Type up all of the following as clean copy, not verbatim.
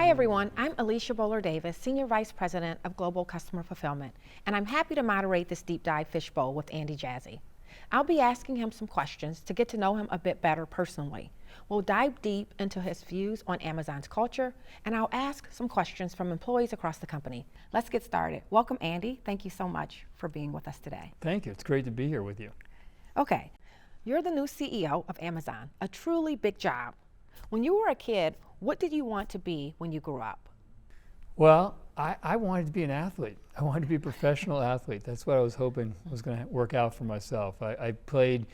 Hi everyone, I'm Alicia Bowler-Davis, Senior Vice President of Global Customer Fulfillment, and I'm happy to moderate this Deep Dive Fishbowl with Andy Jassy. I'll be asking him some questions to get to know him a bit better personally. We'll dive deep into his views on Amazon's culture, and I'll ask some questions from employees across the company. Let's get started. Welcome, Andy. Thank you so much for being with us today. Thank you. It's great to be here with you. Okay, you're the new CEO of Amazon, a truly big job. When you were a kid, what did you want to be when you grew up? Well, I wanted to be an athlete. I wanted to be a professional athlete. That's what I was hoping was going to work out for myself. I played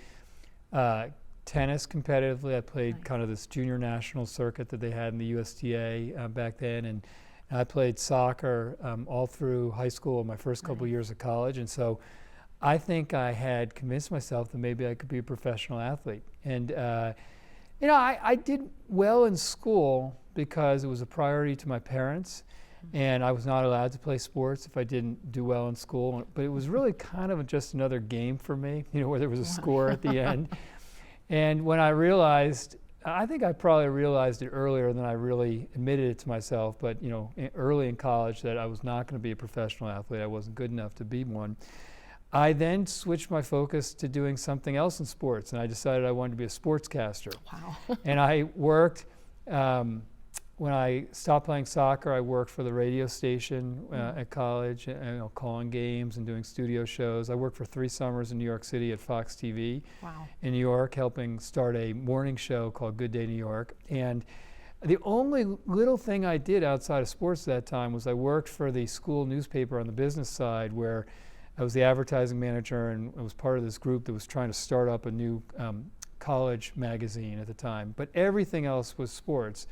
tennis competitively. I played kind of this junior national circuit that they had in the USTA back then, and I played soccer all through high school and my first couple years of college. And so I think I had convinced myself that maybe I could be a professional athlete. And you know, I did well in school because it was a priority to my parents, and I was not allowed to play sports if I didn't do well in school. But it was really kind of just another game for me, you know, where there was a score at the end. And when I realized, I think I probably realized it earlier than I really admitted it to myself, but you know, early in college, that I was not going to be a professional athlete. I wasn't good enough to be one. I then switched my focus to doing something else in sports, and I decided I wanted to be a sportscaster. Wow. And I worked, when I stopped playing soccer, I worked for the radio station at college, you know, calling games and doing studio shows. I worked for 3 summers in New York City at Fox TV in New York, helping start a morning show called Good Day New York. And the only little thing I did outside of sports at that time was I worked for the school newspaper on the business side, where I was the advertising manager, and I was part of this group that was trying to start up a new college magazine at the time. But everything else was sports.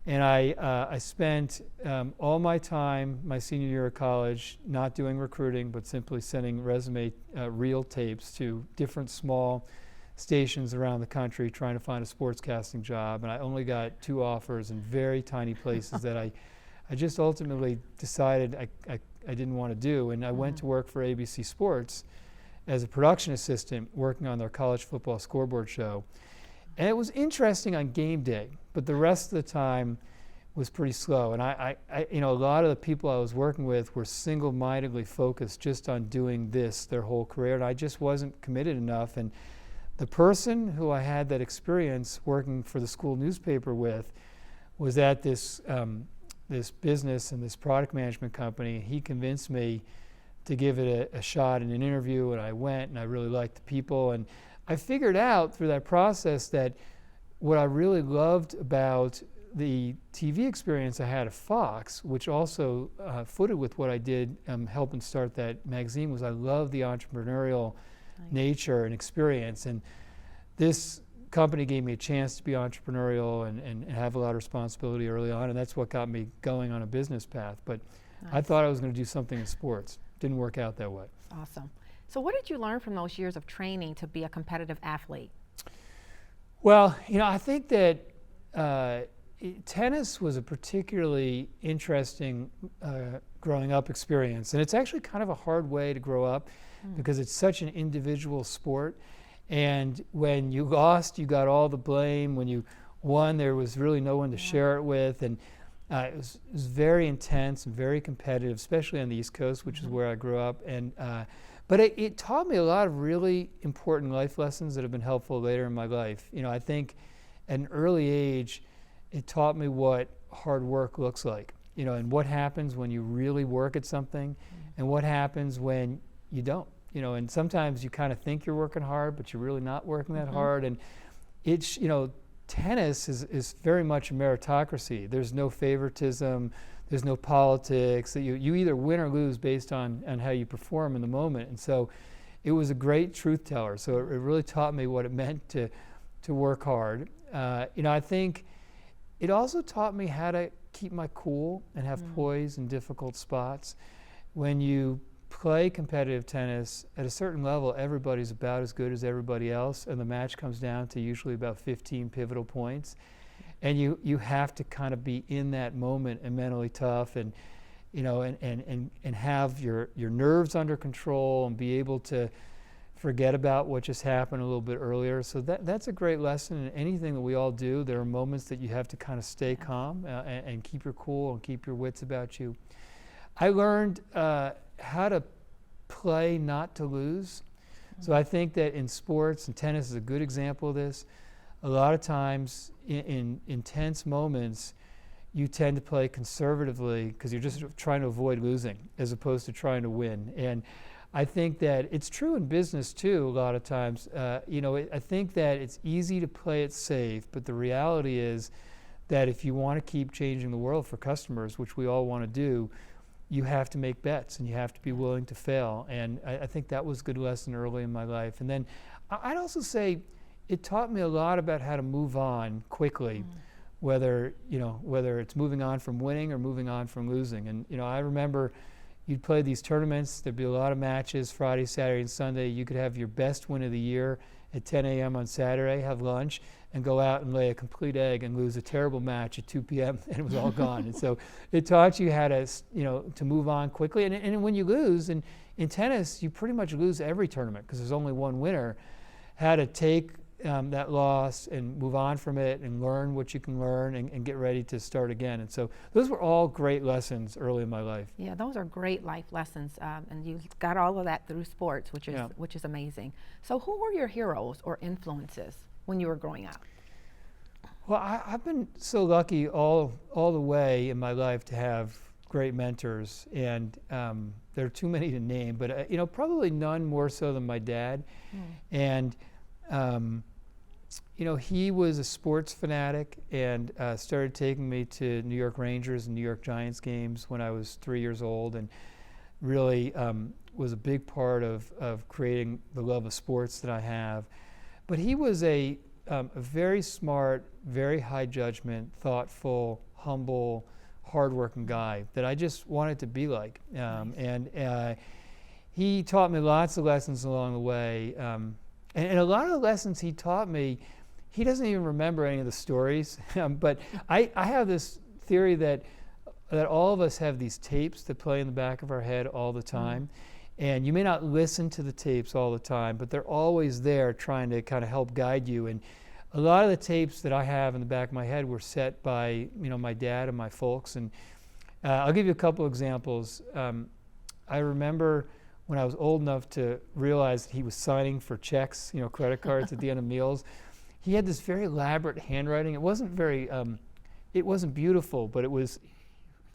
And I spent all my time, my senior year of college, not doing recruiting, but simply sending resume reel tapes to different small stations around the country trying to find a sportscasting job. And I only got 2 offers in very tiny places that I just ultimately decided I didn't want to do. And I went to work for ABC Sports as a production assistant, working on their college football scoreboard show. And it was interesting on game day, but the rest of the time was pretty slow. And I you know, a lot of the people I was working with were single-mindedly focused just on doing this their whole career, and I just wasn't committed enough. And the person who I had that experience working for the school newspaper with was at this business and this product management company. He convinced me to give it a shot in an interview, and I went, and I really liked the people. And I figured out through that process that what I really loved about the TV experience I had at Fox, which also footed with what I did helping start that magazine, was I loved the entrepreneurial nature and experience. And this company gave me a chance to be entrepreneurial and have a lot of responsibility early on, and that's what got me going on a business path. But I thought I was going to do something in sports. Didn't work out that way. Awesome. So what did you learn from those years of training to be a competitive athlete? Well, you know, I think that tennis was a particularly interesting growing up experience, and it's actually kind of a hard way to grow up because it's such an individual sport. And when you lost, you got all the blame. When you won, there was really no one to share it with. And it was very intense and very competitive, especially on the East Coast, which is where I grew up. And but it taught me a lot of really important life lessons that have been helpful later in my life. You know, I think at an early age, it taught me what hard work looks like. You know, and what happens when you really work at something, and what happens when you don't. You know, and sometimes you kind of think you're working hard, but you're really not working that hard. And it's, you know, tennis is very much a meritocracy. There's no favoritism. There's no politics. That you either win or lose based on how you perform in the moment. And so it was a great truth teller. So it really taught me what it meant to work hard. You know, I think it also taught me how to keep my cool and have poise in difficult spots. When you play competitive tennis at a certain level, everybody's about as good as everybody else, and the match comes down to usually about 15 pivotal points. And you have to kind of be in that moment and mentally tough, and you know, and have your nerves under control, and be able to forget about what just happened a little bit earlier. So that's a great lesson in anything that we all do. There are moments that you have to kind of stay calm and keep your cool and keep your wits about you. I learned how to play not to lose. So I think that in sports, and tennis is a good example of this, a lot of times in intense moments, you tend to play conservatively because you're just trying to avoid losing as opposed to trying to win. And I think that it's true in business too a lot of times. I think that it's easy to play it safe, but the reality is that if you want to keep changing the world for customers, which we all want to do, you have to make bets and you have to be willing to fail. And I think that was a good lesson early in my life. And then I'd also say it taught me a lot about how to move on quickly, whether it's moving on from winning or moving on from losing. And I remember you'd play these tournaments, there'd be a lot of matches Friday, Saturday, and Sunday. You could have your best win of the year at 10 a.m. on Saturday, have lunch, and go out and lay a complete egg and lose a terrible match at 2 p.m. and it was all gone. And so it taught you how to, to move on quickly. And when you lose, and in tennis, you pretty much lose every tournament because there's only one winner, how to take that loss and move on from it and learn what you can learn and get ready to start again. And so those were all great lessons early in my life. Yeah, those are great life lessons, and you got all of that through sports, which is amazing. So who were your heroes or influences when you were growing up? Well, I've been so lucky all the way in my life to have great mentors, and there are too many to name, but probably none more so than my dad. And he was a sports fanatic and started taking me to New York Rangers and New York Giants games when I was 3 years old, and really was a big part of creating the love of sports that I have. But he was a very smart, very high judgment, thoughtful, humble, hardworking guy that I just wanted to be like. And he taught me lots of lessons along the way. And a lot of the lessons he taught me, he doesn't even remember any of the stories. But I have this theory that all of us have these tapes that play in the back of our head all the time. And you may not listen to the tapes all the time, but they're always there trying to kind of help guide you. And a lot of the tapes that I have in the back of my head were set by my dad and my folks. And I'll give you a couple examples. I remember when I was old enough to realize that he was signing for checks, credit cards at the end of meals. He had this very elaborate handwriting. It wasn't beautiful, but it was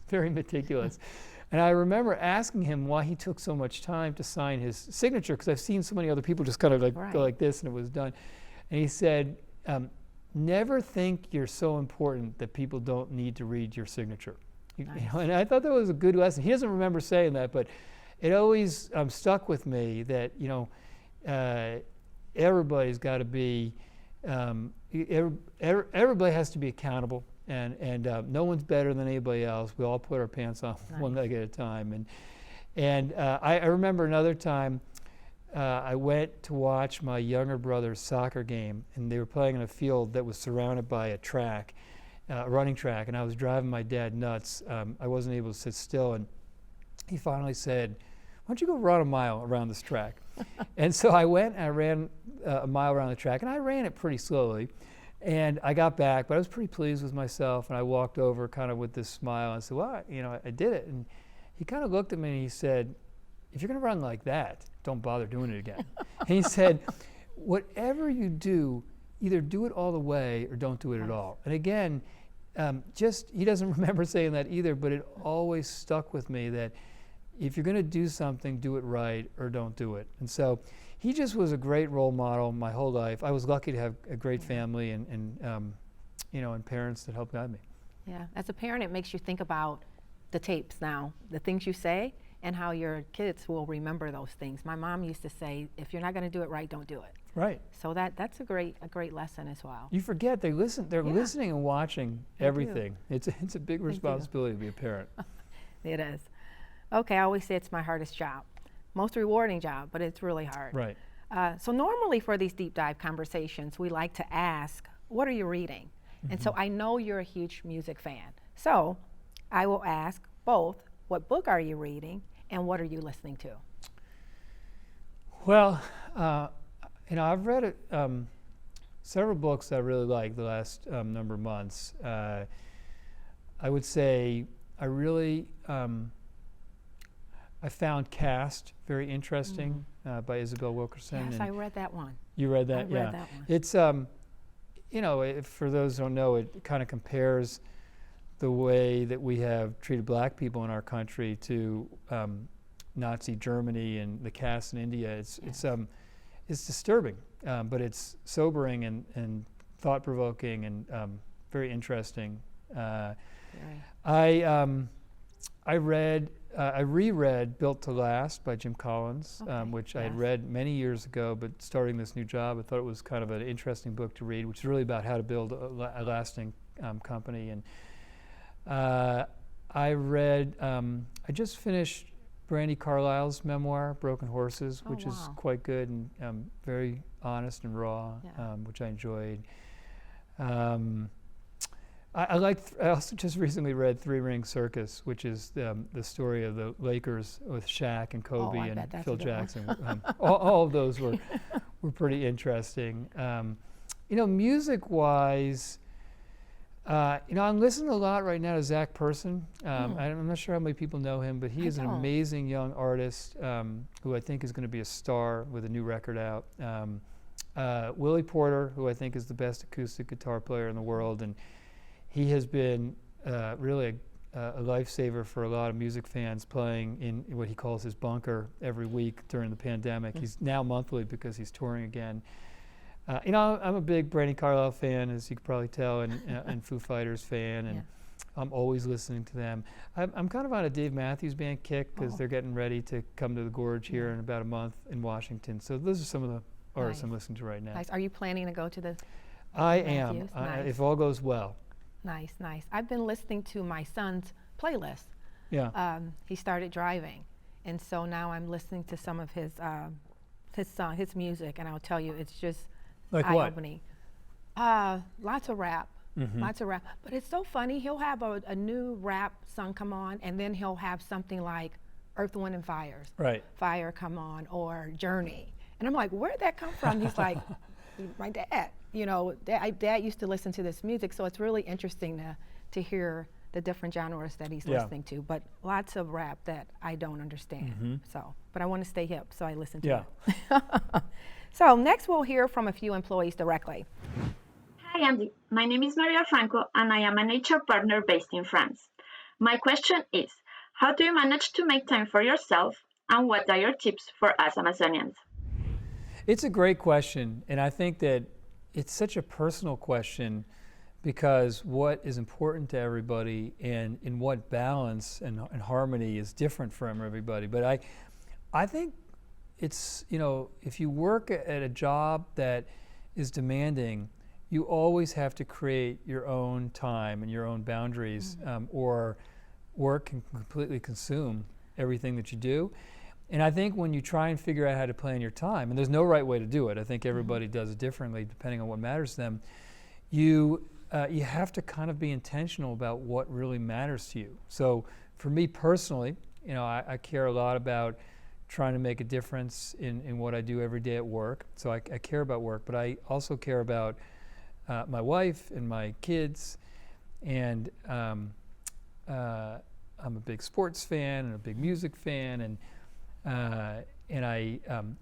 very meticulous. And I remember asking him why he took so much time to sign his signature, because I've seen so many other people just kind of go like this and it was done. And he said, never think you're so important that people don't need to read your signature. Nice. And I thought that was a good lesson. He doesn't remember saying that, but it always stuck with me that everybody's got to be, everybody has to be accountable. And no one's better than anybody else. We all put our pants on one leg at a time. And I remember another time I went to watch my younger brother's soccer game, and they were playing in a field that was surrounded by a track, a running track, and I was driving my dad nuts. I wasn't able to sit still, and he finally said, "Why don't you go run a mile around this track?" And so I went and I ran a mile around the track, and I ran it pretty slowly. And I got back, but I was pretty pleased with myself, and I walked over kind of with this smile and said, well, I did it. And he kind of looked at me and he said, if you're going to run like that, don't bother doing it again. And he said, whatever you do, either do it all the way or don't do it at all. And again, he doesn't remember saying that either, but it always stuck with me that if you're going to do something, do it right or don't do it. And so he just was a great role model my whole life. I was lucky to have a great family and parents that helped guide me. Yeah, as a parent, it makes you think about the tapes now, the things you say, and how your kids will remember those things. My mom used to say, if you're not going to do it right, don't do it. Right. So that's a great lesson as well. You forget they're listening and watching everything. It's a big responsibility to be a parent. It is. Okay, I always say it's my hardest job. Most rewarding job, but it's really hard. Right. So normally for these deep dive conversations, we like to ask, what are you reading? And so I know you're a huge music fan. So I will ask both, what book are you reading and what are you listening to? Well, I've read several books that I really like the last number of months. I would say I really I found Caste very interesting by Isabel Wilkerson. Yes, I read that one. You read that? I read that one. It's for those who don't know, it kind of compares the way that we have treated black people in our country to Nazi Germany and the caste in India. It's disturbing, but it's sobering and thought-provoking and very interesting. I reread Built to Last by Jim Collins, which I had read many years ago, but starting this new job, I thought it was kind of an interesting book to read, which is really about how to build a lasting company. And I just finished Brandi Carlile's memoir, Broken Horses, which is quite good and very honest and raw, which I enjoyed. I also just recently read Three Ring Circus, which is the story of the Lakers with Shaq and Kobe and Phil Jackson. All of those were pretty interesting. Music-wise, I'm listening a lot right now to Zach Person. I'm not sure how many people know him, but he is an amazing young artist who I think is going to be a star with a new record out. Willie Porter, who I think is the best acoustic guitar player in the world, and he has been really a lifesaver for a lot of music fans, playing in what he calls his bunker every week during the pandemic. He's now monthly because he's touring again. I'm a big Brandi Carlile fan, as you can probably tell, and Foo Fighters fan, and I'm always listening to them. I'm kind of on a Dave Matthews Band kick because they're getting ready to come to the Gorge here in about a month in Washington. So those are some of the artists I'm listening to right now. Nice. Are you planning to go to the I am, if all goes well. Nice, nice. I've been listening to my son's playlist. Yeah. He started driving, and so now I'm listening to some of his music, and I'll tell you, it's just eye-opening. Lots of rap, lots of rap. But it's so funny. He'll have a new rap song come on, and then he'll have something like Earth, Wind, and Fire come on, or Journey, and I'm like, where'd that come from? He's like, my dad. Dad used to listen to this music, so it's really interesting to hear the different genres that he's listening to. But lots of rap that I don't understand. But I want to stay hip, so I listen to it. So next, we'll hear from a few employees directly. Hi, Andy. My name is Maria Franco, and I am an HR partner based in France. My question is, how do you manage to make time for yourself, and what are your tips for us Amazonians? It's a great question, and I think that it's such a personal question because what is important to everybody and in what balance and harmony is different from everybody. But I think it's, if you work at a job that is demanding, you always have to create your own time and your own boundaries, or work can completely consume everything that you do. And I think when you try and figure out how to plan your time, and there's no right way to do it, I think everybody does it differently depending on what matters to them, you have to kind of be intentional about what really matters to you. So for me personally, I care a lot about trying to make a difference in what I do every day at work. So I care about work, but I also care about my wife and my kids, and I'm a big sports fan and a big music fan, and I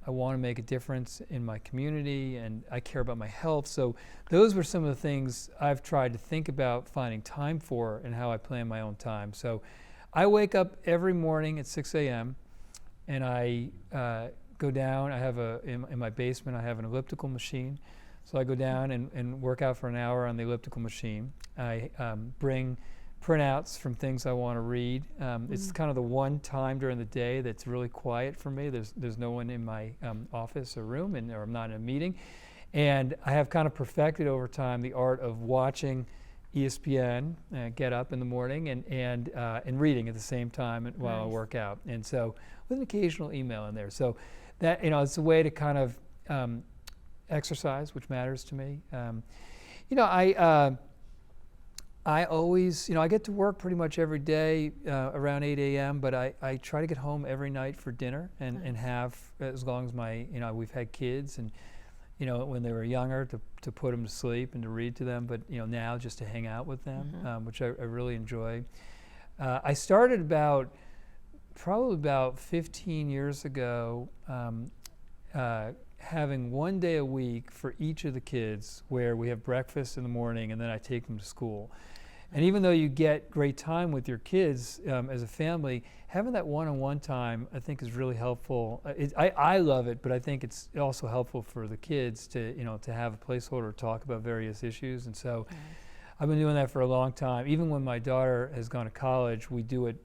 want to make a difference in my community, and I care about my health. So those were some of the things I've tried to think about finding time for and how I plan my own time. So I wake up every morning at 6 a.m. and I go down. I have in my basement, I have an elliptical machine. So I go down and work out for an hour on the elliptical machine. I bring printouts from things I want to read. It's kind of the one time during the day that's really quiet for me. There's no one in my office or room, or I'm not in a meeting. And I have kind of perfected over time the art of watching ESPN, get up in the morning, and reading at the same time while I work out. And so with an occasional email in there. So that, it's a way to kind of I always, I get to work pretty much every day around 8 a.m., but I try to get home every night for dinner and have, as long as we've had kids and, when they were younger to put them to sleep and to read to them, but, now just to hang out with them, which I really enjoy. I started probably about 15 years ago, having one day a week for each of the kids where we have breakfast in the morning and then I take them to school. And even though you get great time with your kids as a family, having that one-on-one time I think is really helpful. I love it, but I think it's also helpful for the kids to have a placeholder to talk about various issues. And so I've been doing that for a long time. Even when my daughter has gone to college, we do it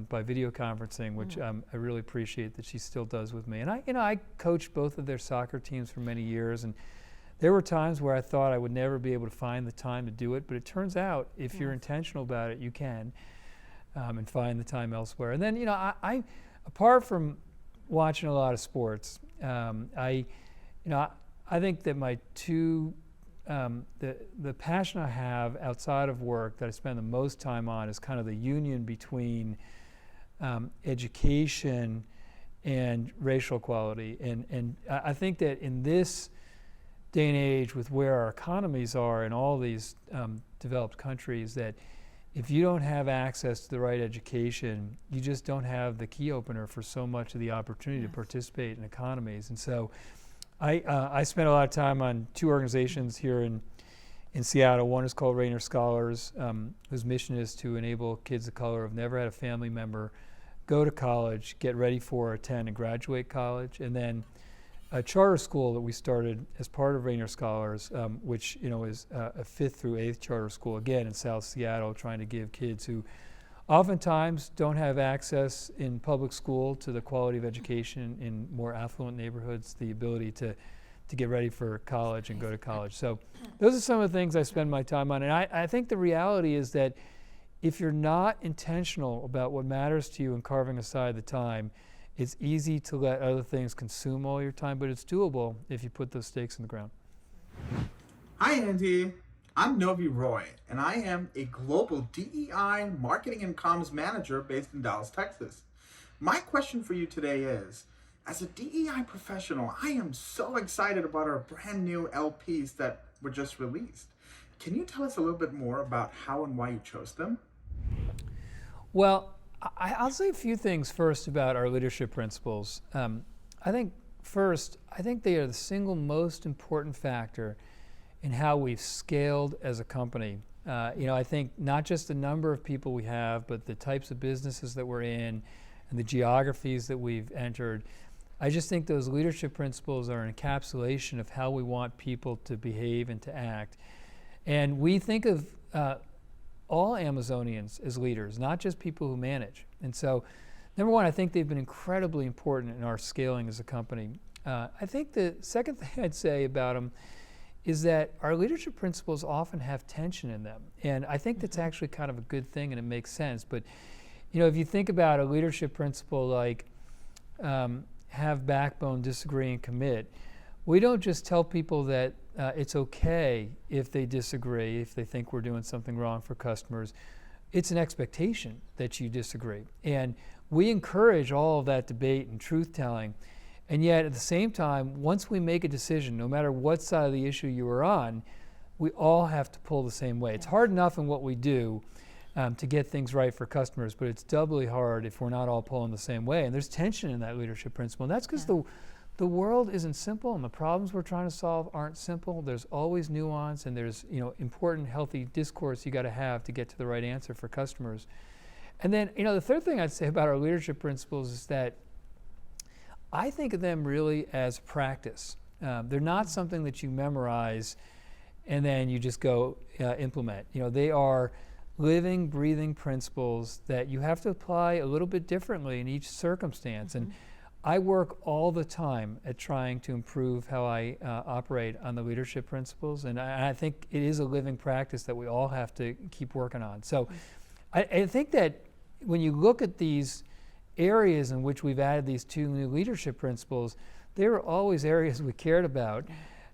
by video conferencing, which I really appreciate that she still does with me. And I coached both of their soccer teams for many years, and there were times where I thought I would never be able to find the time to do it, but it turns out if you're intentional about it, you can, and find the time elsewhere. And then, I apart from watching a lot of sports, I think that my two the passion I have outside of work that I spend the most time on is kind of the union between education and racial equality. And I think that in this day and age, with where our economies are in all these developed countries, that if you don't have access to the right education, you just don't have the key opener for so much of the opportunity to participate in economies. And so I spent a lot of time on two organizations here in Seattle. One is called Rainer Scholars, whose mission is to enable kids of color who've never had a family member go to college, get ready for, attend, and graduate college. And then a charter school that we started as part of Rainer Scholars, which is a 5th through 8th charter school, again in South Seattle, trying to give kids who oftentimes don't have access in public school to the quality of education in more affluent neighborhoods, the ability to get ready for college and go to college. So those are some of the things I spend my time on. And I think the reality is that if you're not intentional about what matters to you and carving aside the time, it's easy to let other things consume all your time, but it's doable if you put those stakes in the ground. Hi, Andy. I'm Novi Roy, and I am a global DEI marketing and comms manager based in Dallas, Texas. My question for you today is, as a DEI professional, I am so excited about our brand new LPs that were just released. Can you tell us a little bit more about how and why you chose them? Well, I'll say a few things first about our leadership principles. I think they are the single most important factor in how we've scaled as a company. I think not just the number of people we have, but the types of businesses that we're in and the geographies that we've entered. I just think those leadership principles are an encapsulation of how we want people to behave and to act. And we think of all Amazonians as leaders, not just people who manage. And so, number one, I think they've been incredibly important in our scaling as a company. I think the second thing I'd say about them is that our leadership principles often have tension in them. And I think that's actually kind of a good thing and it makes sense. But, if you think about a leadership principle like have backbone, disagree, and commit, we don't just tell people that it's okay if they disagree, if they think we're doing something wrong for customers. It's an expectation that you disagree. And we encourage all of that debate and truth-telling. And yet, at the same time, once we make a decision, no matter what side of the issue you are on, we all have to pull the same way. It's hard enough in what we do to get things right for customers, but it's doubly hard if we're not all pulling the same way. And there's tension in that leadership principle. And that's because the world isn't simple, and the problems we're trying to solve aren't simple. There's always nuance, and there's important, healthy discourse you got to have to get to the right answer for customers. And then the third thing I'd say about our leadership principles is that I think of them really as practice. They're not something that you memorize and then you just go implement. They are living, breathing principles that you have to apply a little bit differently in each circumstance. And I work all the time at trying to improve how I operate on the leadership principles, and I think it is a living practice that we all have to keep working on. So I think that when you look at these areas in which we've added these two new leadership principles, they were always areas we cared about.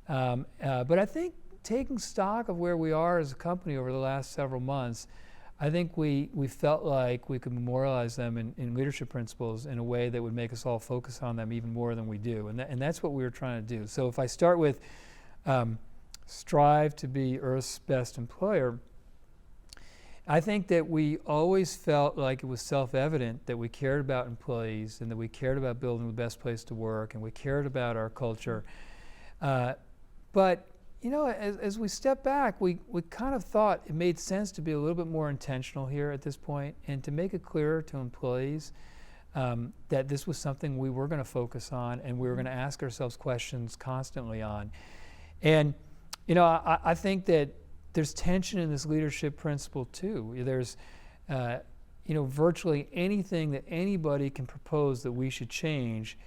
But I think taking stock of where we are as a company over the last several months, I think we felt like we could memorialize them in leadership principles in a way that would make us all focus on them even more than we do. And that's what we were trying to do. So if I start with strive to be Earth's best employer, I think that we always felt like it was self-evident that we cared about employees and that we cared about building the best place to work and we cared about our culture. But you know, as we step back, we kind of thought it made sense to be a little bit more intentional here at this point and to make it clearer to employees that this was something we were going to focus on and we were going to ask ourselves questions constantly on. And you know, I think that there's tension in this leadership principle too. There's you know, virtually anything that anybody can propose that we should change.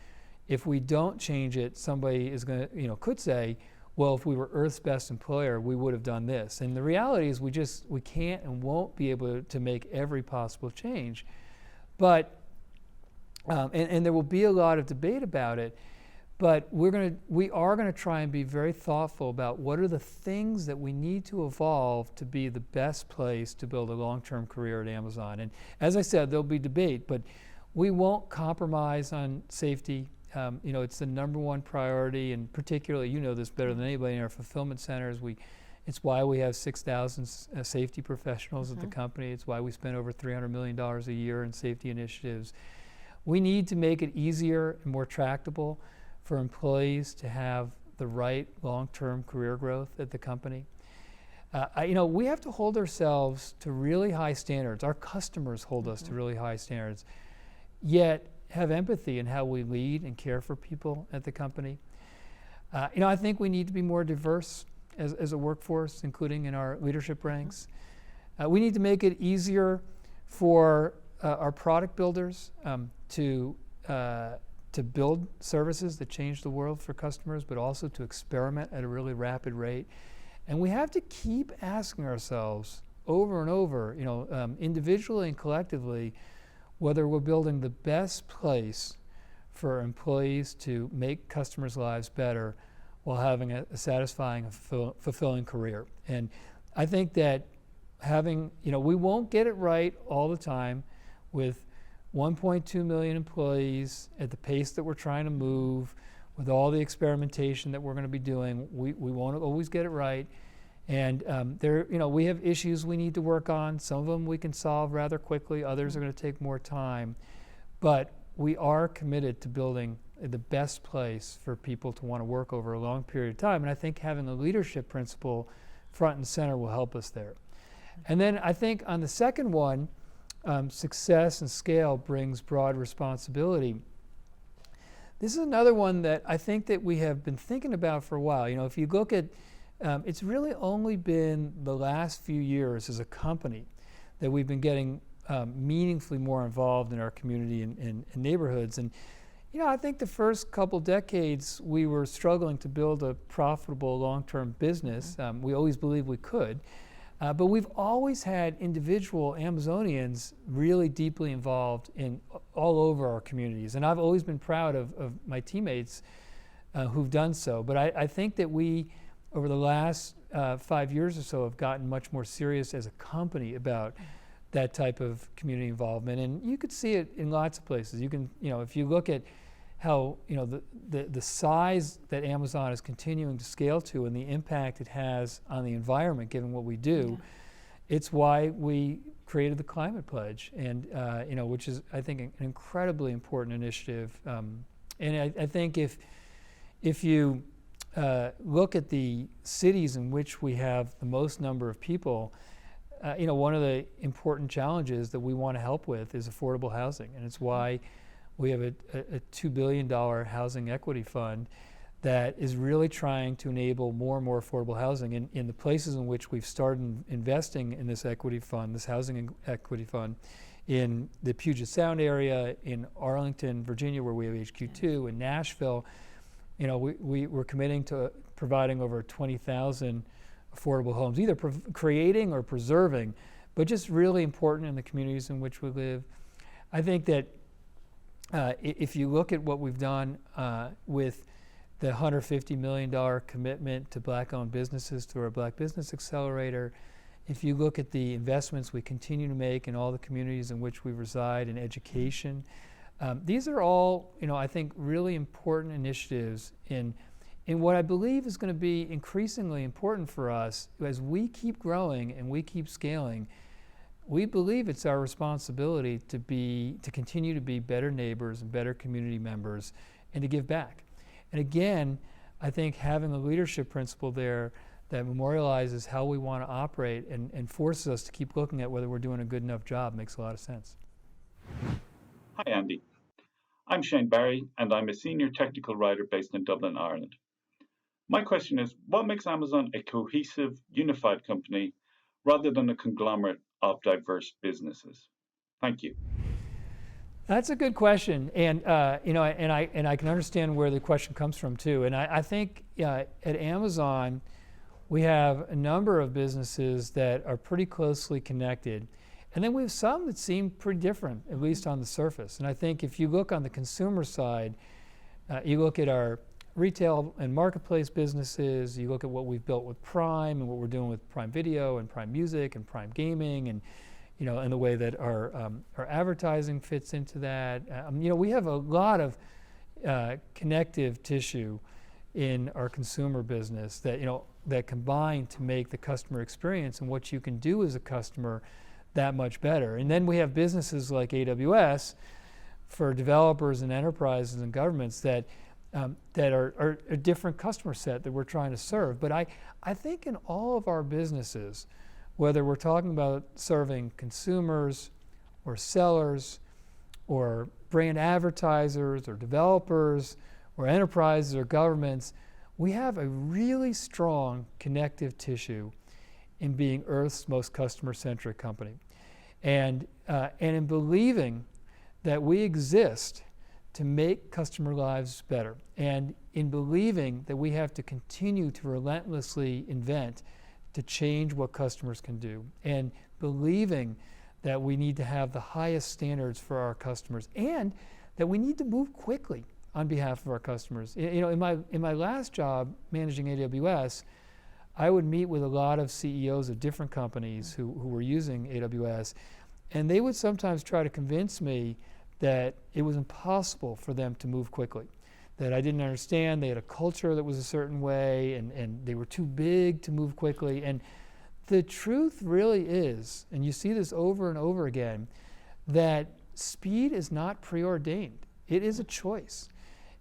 If we don't change it, somebody is going to, you know, could say, well, if we were Earth's best employer, we would have done this. And the reality is we can't and won't be able to make every possible change. But, and there will be a lot of debate about it, but we are going to try and be very thoughtful about what are the things that we need to evolve to be the best place to build a long-term career at Amazon. And as I said, there'll be debate, but we won't compromise on safety. You know, it's the number one priority, and particularly, you know this better than anybody, in our fulfillment centers. It's why we have 6,000 safety professionals at the company. It's why we spend over $300 million a year in safety initiatives. We need to make it easier and more tractable for employees to have the right long-term career growth at the company. You know, we have to hold ourselves to really high standards. Our customers hold us to really high standards, yet have empathy in how we lead and care for people at the company. You know, I think we need to be more diverse as a workforce, including in our leadership ranks. We need to make it easier for our product builders to build services that change the world for customers, but also to experiment at a really rapid rate. And we have to keep asking ourselves over and over, you know, individually and collectively, whether we're building the best place for employees to make customers' lives better while having a satisfying and fulfilling career. And I think that having, you know, we won't get it right all the time with 1.2 million employees at the pace that we're trying to move, with all the experimentation that we're going to be doing. We won't always get it right. And there, you know, we have issues we need to work on. Some of them we can solve rather quickly. Others are going to take more time. But we are committed to building the best place for people to want to work over a long period of time. And I think having a leadership principle front and center will help us there. And then I think on the second one, success and scale brings broad responsibility. This is another one that I think that we have been thinking about for a while. You know, if you look at it's really only been the last few years as a company that we've been getting meaningfully more involved in our community and neighborhoods. And you know, I think the first couple decades we were struggling to build a profitable long-term business. We always believed we could, but we've always had individual Amazonians really deeply involved in all over our communities. And I've always been proud of my teammates who've done so. But I think that we, over the last 5 years or so, have gotten much more serious as a company about that type of community involvement. And you could see it in lots of places. You can, you know, if you look at how, you know, the size that Amazon is continuing to scale to and the impact it has on the environment, given what we do, it's why we created the Climate Pledge, and you know, which is, I think, an incredibly important initiative. And I think if you look at the cities in which we have the most number of people, you know, one of the important challenges that we want to help with is affordable housing, and it's why we have a $2 billion housing equity fund that is really trying to enable more and more affordable housing in the places in which we've started investing in this equity fund, this housing equity fund, in the Puget Sound area, in Arlington, Virginia, where we have HQ2, in Nashville. You know, we're committing to providing over 20,000 affordable homes, either creating or preserving, but just really important in the communities in which we live. I think that if you look at what we've done with the $150 million commitment to Black-owned businesses through our Black Business Accelerator, if you look at the investments we continue to make in all the communities in which we reside, in education, these are all, I think, really important initiatives in what I believe is going to be increasingly important for us as we keep growing and we keep scaling. We believe it's our responsibility to continue to be better neighbors and better community members and to give back. And again, I think having a leadership principle there that memorializes how we want to operate and forces us to keep looking at whether we're doing a good enough job makes a lot of sense. Hi, Andy. I'm Shane Barry, and I'm a senior technical writer based in Dublin, Ireland. My question is, what makes Amazon a cohesive, unified company rather than a conglomerate of diverse businesses? Thank you. That's a good question, and I can understand where the question comes from too. And I think at Amazon, we have a number of businesses that are pretty closely connected, and then we have some that seem pretty different, at least on the surface. And I think if you look on the consumer side, you look at our retail and marketplace businesses, you look at what we've built with Prime and what we're doing with Prime Video and Prime Music and Prime Gaming, and and the way that our advertising fits into that. We have a lot of connective tissue in our consumer business that that combine to make the customer experience and what you can do as a customer that much better. And then we have businesses like AWS for developers and enterprises and governments that are a different customer set that we're trying to serve. But I think in all of our businesses, whether we're talking about serving consumers or sellers or brand advertisers or developers or enterprises or governments, we have a really strong connective tissue in being Earth's most customer-centric company. And in believing that we exist to make customer lives better, and in believing that we have to continue to relentlessly invent to change what customers can do, and believing that we need to have the highest standards for our customers, and that we need to move quickly on behalf of our customers. In my last job managing AWS, I would meet with a lot of CEOs of different companies who were using AWS, and they would sometimes try to convince me that it was impossible for them to move quickly, that I didn't understand, they had a culture that was a certain way, and they were too big to move quickly. And the truth really is, and you see this over and over again, that speed is not preordained. It is a choice.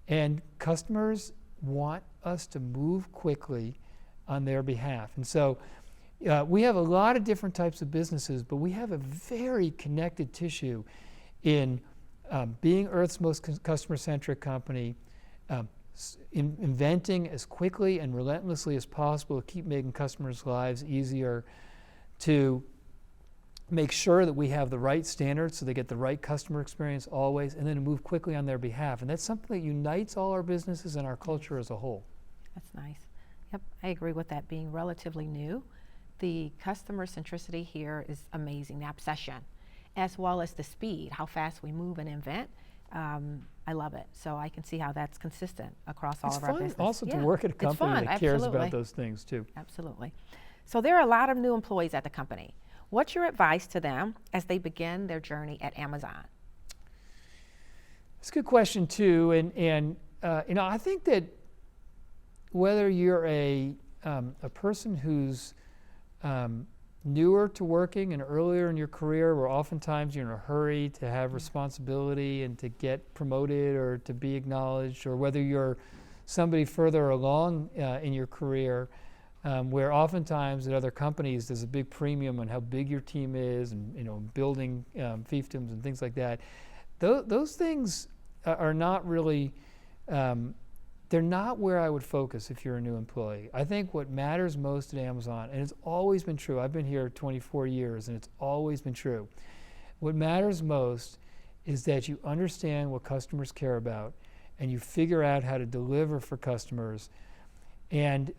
And customers want us to move quickly on their behalf. And so we have a lot of different types of businesses, but we have a very connected tissue in being Earth's most customer-centric company, inventing as quickly and relentlessly as possible to keep making customers' lives easier, to make sure that we have the right standards so they get the right customer experience always, and then to move quickly on their behalf. And that's something that unites all our businesses and our culture as a whole. That's nice. Yep, I agree with that being relatively new. The customer centricity here is amazing, the obsession, as well as the speed, how fast we move and invent. I love it. So I can see how that's consistent across all of our business. It's fun also to work at a company that cares about those things too. Absolutely. So there are a lot of new employees at the company. What's your advice to them as they begin their journey at Amazon? It's a good question too, and I think that whether you're a person who's newer to working and earlier in your career, where oftentimes you're in a hurry to have responsibility and to get promoted or to be acknowledged, or whether you're somebody further along in your career, where oftentimes at other companies there's a big premium on how big your team is, and building fiefdoms and things like that. Those things are not really, they're not where I would focus if you're a new employee. I think what matters most at Amazon, and it's always been true, I've been here 24 years and it's always been true, what matters most is that you understand what customers care about and you figure out how to deliver for customers, and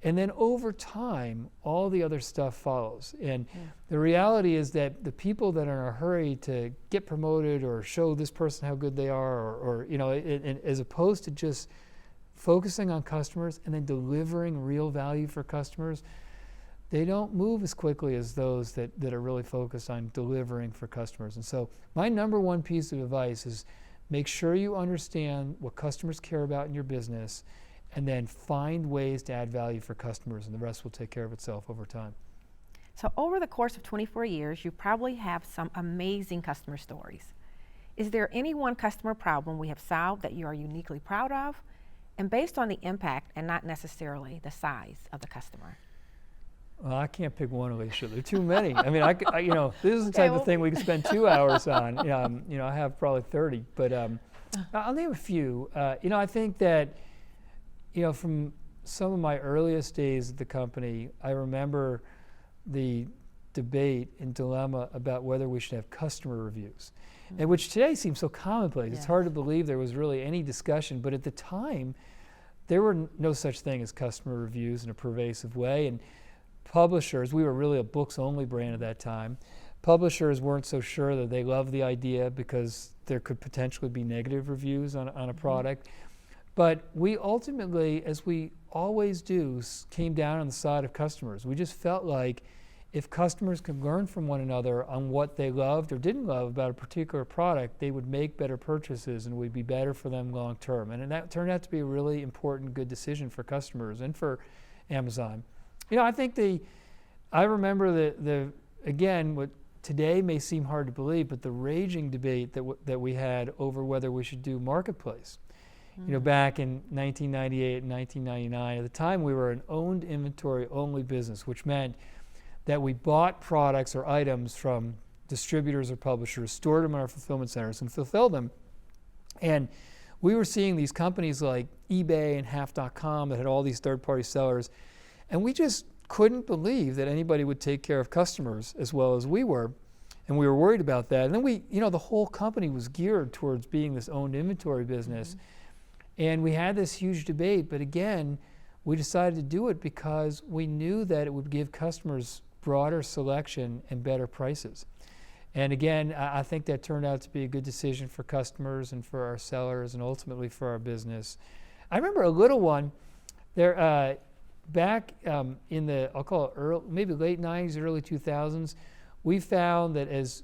then over time, all the other stuff follows. And the reality is that the people that are in a hurry to get promoted or show this person how good they are, or as opposed to just focusing on customers and then delivering real value for customers, they don't move as quickly as those that are really focused on delivering for customers. And so my number one piece of advice is make sure you understand what customers care about in your business, and then find ways to add value for customers, and the rest will take care of itself over time. So over the course of 24 years, you probably have some amazing customer stories. Is there any one customer problem we have solved that you are uniquely proud of? And based on the impact and not necessarily the size of the customer? Well, I can't pick one, Alicia. There are too many. I mean, this is the type of thing we can spend 2 hours on. I have probably 30, but I'll name a few. I think that, from some of my earliest days at the company, I remember the debate and dilemma about whether we should have customer reviews, and which today seems so commonplace. It's hard to believe there was really any discussion, but at the time, there were no such thing as customer reviews in a pervasive way. And publishers, we were really a books-only brand at that time. Publishers weren't so sure that they loved the idea because there could potentially be negative reviews on a product. But we ultimately, as we always do, came down on the side of customers. We just felt like if customers could learn from one another on what they loved or didn't love about a particular product, they would make better purchases and would be better for them long term. And that turned out to be a really important, good decision for customers and for Amazon. I think I remember again, what today may seem hard to believe, but the raging debate that we had over whether we should do Marketplace. Back in 1998 and 1999, at the time we were an owned inventory only business, which meant that we bought products or items from distributors or publishers, stored them in our fulfillment centers, and fulfilled them. And we were seeing these companies like eBay and Half.com that had all these third-party sellers, and we just couldn't believe that anybody would take care of customers as well as we were, and we were worried about that. And then the whole company was geared towards being this owned inventory business. And we had this huge debate, but again, we decided to do it because we knew that it would give customers broader selection and better prices. And again, I think that turned out to be a good decision for customers and for our sellers and ultimately for our business. I remember a little one there back in the, I'll call it maybe late 90s, early 2000s, we found that as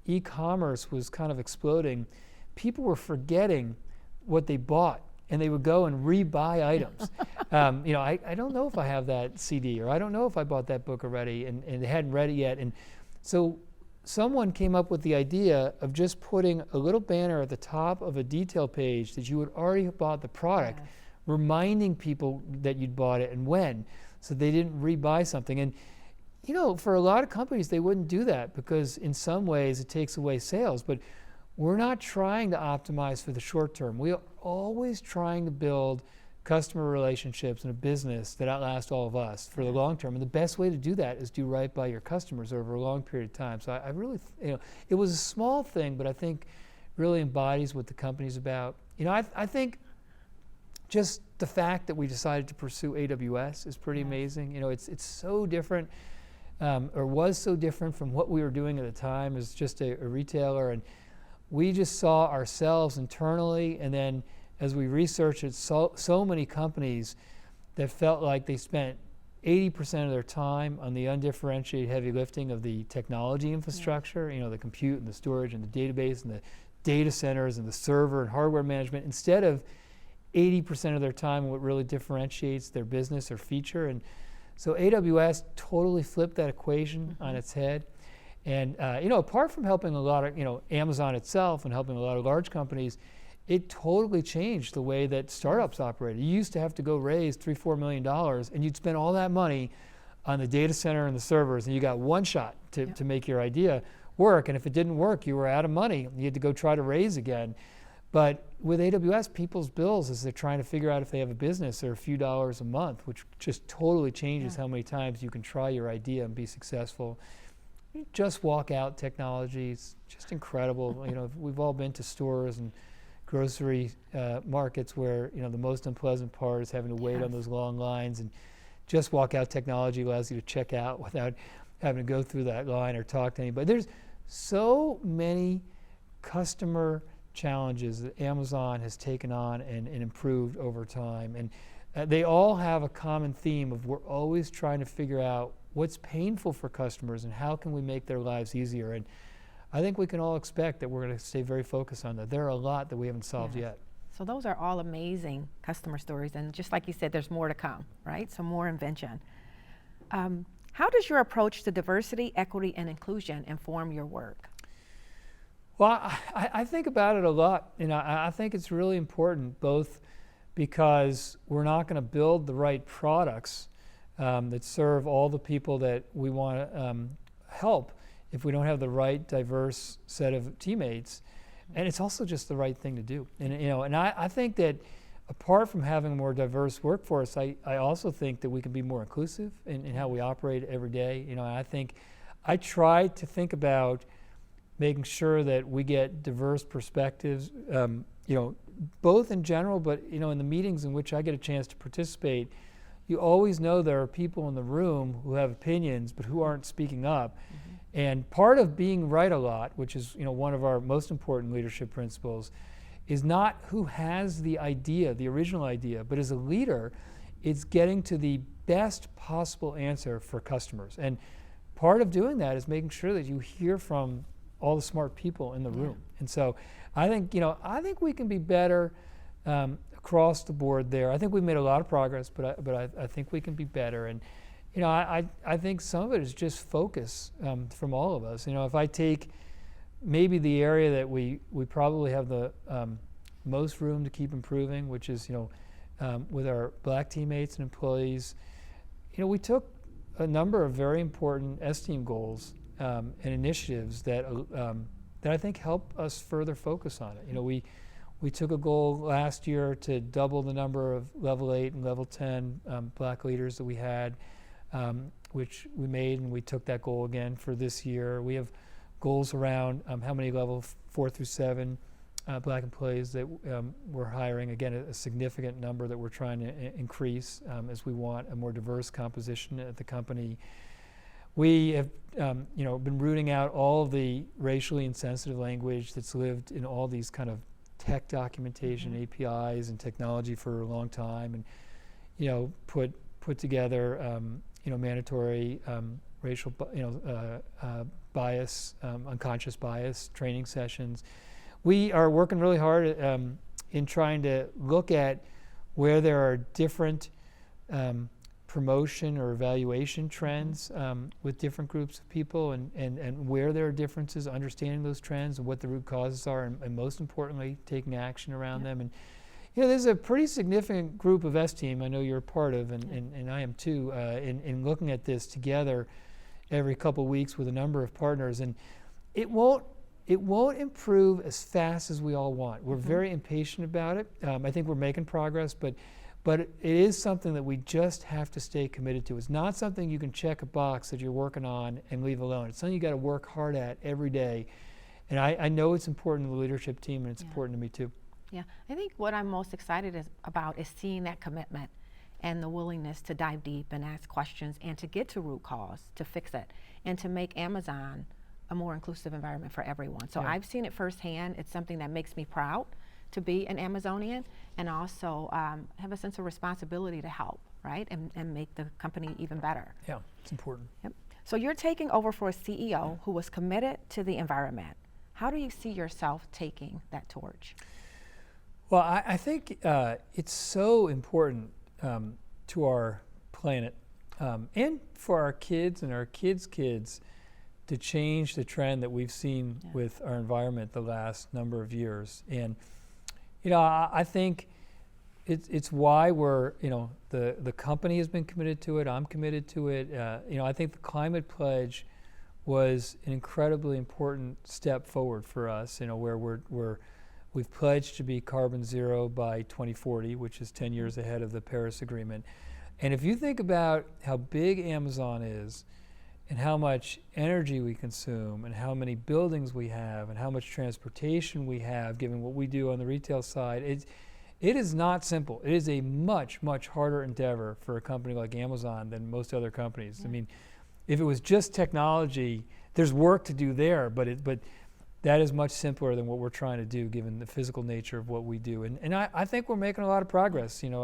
e-commerce was kind of exploding, people were forgetting what they bought, and they would go and rebuy items. I don't know if I have that CD, or I don't know if I bought that book already, and they hadn't read it yet. And so someone came up with the idea of just putting a little banner at the top of a detail page that you had already bought the product, reminding people that you'd bought it and when, so they didn't rebuy something. And for a lot of companies, they wouldn't do that because in some ways it takes away sales. But we're not trying to optimize for the short term. We are always trying to build customer relationships in a business that outlast all of us for the long term. And the best way to do that is do right by your customers over a long period of time. So I really, it was a small thing, but I think really embodies what the company's about. I think just the fact that we decided to pursue AWS is pretty amazing. It's so different, or was so different from what we were doing at the time as just a retailer. And we just saw ourselves internally, and then as we researched it, so many companies that felt like they spent 80% of their time on the undifferentiated heavy lifting of the technology infrastructure, the compute and the storage and the database and the data centers and the server and hardware management, instead of 80% of their time on what really differentiates their business or feature. And so AWS totally flipped that equation on its head. And apart from helping a lot of, Amazon itself and helping a lot of large companies, it totally changed the way that startups operated. You used to have to go raise $3-4 million, and you'd spend all that money on the data center and the servers, and you got one shot to make your idea work. And if it didn't work, you were out of money. You had to go try to raise again. But with AWS, people's bills, as they're trying to figure out if they have a business, are a few dollars a month, which just totally changes how many times you can try your idea and be successful. Just walk out technology, it's just incredible. We've all been to stores and grocery markets where the most unpleasant part is having to wait on those long lines, and just walk out technology allows you to check out without having to go through that line or talk to anybody. There's so many customer challenges that Amazon has taken on and improved over time. And they all have a common theme of we're always trying to figure out what's painful for customers and how can we make their lives easier. And I think we can all expect that we're going to stay very focused on that. There are a lot that we haven't solved yet. So those are all amazing customer stories, and just like you said, there's more to come, right? So more invention. How does your approach to diversity, equity, and inclusion inform your work? Well, I think about it a lot. I think it's really important, both because we're not going to build the right products that serve all the people that we want to help if we don't have the right diverse set of teammates. And it's also just the right thing to do. And I think that apart from having a more diverse workforce, I also think that we can be more inclusive in how we operate every day. I think I try to think about making sure that we get diverse perspectives, both in general, but in the meetings in which I get a chance to participate, you always know there are people in the room who have opinions but who aren't speaking up. Mm-hmm. And part of being right a lot, which is one of our most important leadership principles, is not who has the idea, the original idea, but as a leader, it's getting to the best possible answer for customers. And part of doing that is making sure that you hear from all the smart people in the room. And so I think we can be better across the board there. I think we've made a lot of progress, but I think we can be better. And I think some of it is just focus from all of us. If I take maybe the area that we probably have the most room to keep improving, which is with our Black teammates and employees, we took a number of very important S-Team goals and initiatives that I think help us further focus on it. We took a goal last year to double the number of level 8 and level 10 Black leaders that we had, which we made, and we took that goal again for this year. We have goals around how many level 4 through 7 Black employees that we're hiring. Again, a significant number that we're trying to increase as we want a more diverse composition at the company. We have been rooting out all of the racially insensitive language that's lived in all these kind of tech documentation, APIs, and technology for a long time, and put together mandatory racial bias, unconscious bias training sessions. We are working really hard in trying to look at where there are different promotion or evaluation trends with different groups of people, and where there are differences, understanding those trends and what the root causes are, and most importantly, taking action around them. And there's a pretty significant group of S-Team I know you're a part of, and I am too, in looking at this together every couple of weeks with a number of partners. And it won't improve as fast as we all want. We're very impatient about it. I think we're making progress, but it is something that we just have to stay committed to. It's not something you can check a box that you're working on and leave alone. It's something you got to work hard at every day. And I know it's important to the leadership team, and it's important to me too. Yeah, I think what I'm most excited about is seeing that commitment and the willingness to dive deep and ask questions and to get to root cause, to fix it, and to make Amazon a more inclusive environment for everyone. So I've seen it firsthand. It's something that makes me proud to be an Amazonian, and also have a sense of responsibility to help, right, and make the company even better. Yeah, it's important. Yep. So you're taking over for a CEO who was committed to the environment. How do you see yourself taking that torch? Well, I think it's so important to our planet and for our kids and our kids' kids to change the trend that we've seen with our environment the last number of years. And I think it's why we're, the company has been committed to it. I'm committed to it. I think the Climate Pledge was an incredibly important step forward for us. Where we've pledged to be carbon zero by 2040, which is 10 years ahead of the Paris Agreement. And if you think about how big Amazon is, and how much energy we consume, and how many buildings we have, and how much transportation we have, given what we do on the retail side, it is not simple. It is a much, much harder endeavor for a company like Amazon than most other companies. I mean, if it was just technology, there's work to do there, but that is much simpler than what we're trying to do, given the physical nature of what we do. And I think we're making a lot of progress. You know,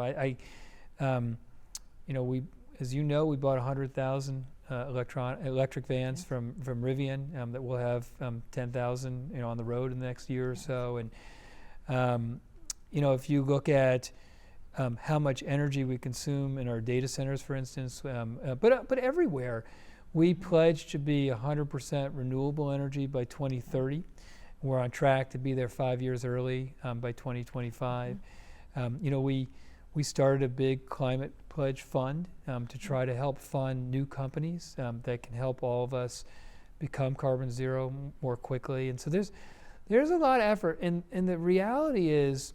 we, as you know, we bought 100,000 electric vans from Rivian that will have 10,000 on the road in the next year or so. And if you look at how much energy we consume in our data centers, for instance, but everywhere, we pledge to be 100% renewable energy by 2030. We're on track to be there 5 years early by 2025. We started a big climate pledge fund to try to help fund new companies that can help all of us become carbon zero more quickly. And so there's a lot of effort. And the reality is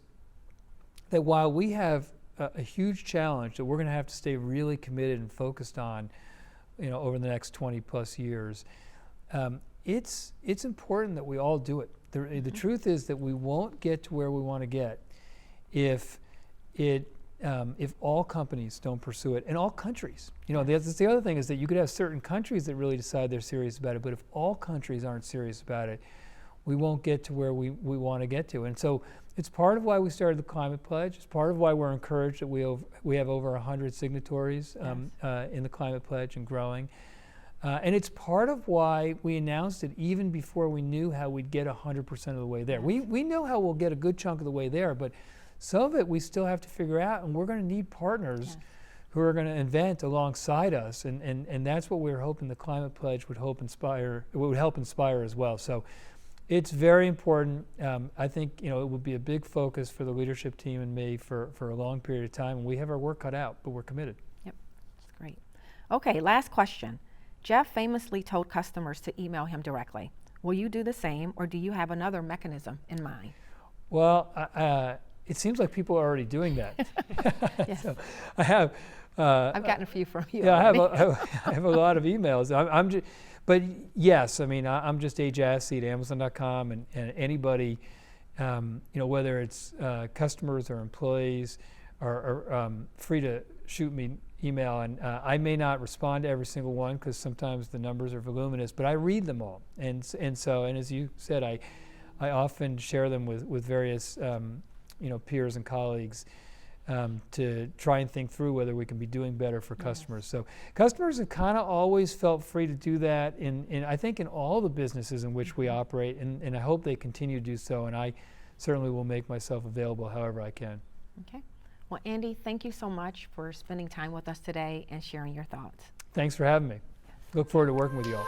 that while we have a huge challenge that we're going to have to stay really committed and focused on, over the next 20 plus years, it's important that we all do it. The truth is that we won't get to where we want to get if all companies don't pursue it, and all countries. That's the other thing, is that you could have certain countries that really decide they're serious about it, but if all countries aren't serious about it, we won't get to where we want to get to. And so it's part of why we started the Climate Pledge. It's part of why we're encouraged that we have over 100 signatories in the Climate Pledge and growing. And it's part of why we announced it even before we knew how we'd get 100% of the way there. We know how we'll get a good chunk of the way there, but some of it we still have to figure out, and we're going to need partners who are going to invent alongside us, and that's what we're hoping the Climate Pledge would help inspire as well. So it's very important. I think it would be a big focus for the leadership team and me for a long period of time, and we have our work cut out, but we're committed. Yep, that's great. Okay, last question. Jeff famously told customers to email him directly. Will you do the same, or do you have another mechanism in mind? Well, it seems like people are already doing that. Yes. So I have. I've gotten a few from you. Yeah, I have a lot of emails. But yes, I mean, I'm just Jassy at Amazon.com, and anybody, whether it's customers or employees, are free to shoot me email, and I may not respond to every single one because sometimes the numbers are voluminous, but I read them all, and as you said, I often share them with various peers and colleagues to try and think through whether we can be doing better for customers. So customers have kind of always felt free to do that in I think in all the businesses in which we operate, and I hope they continue to do so, and I certainly will make myself available however I can. Okay. Well, Andy, thank you so much for spending time with us today and sharing your thoughts. Thanks for having me. Look forward to working with you all.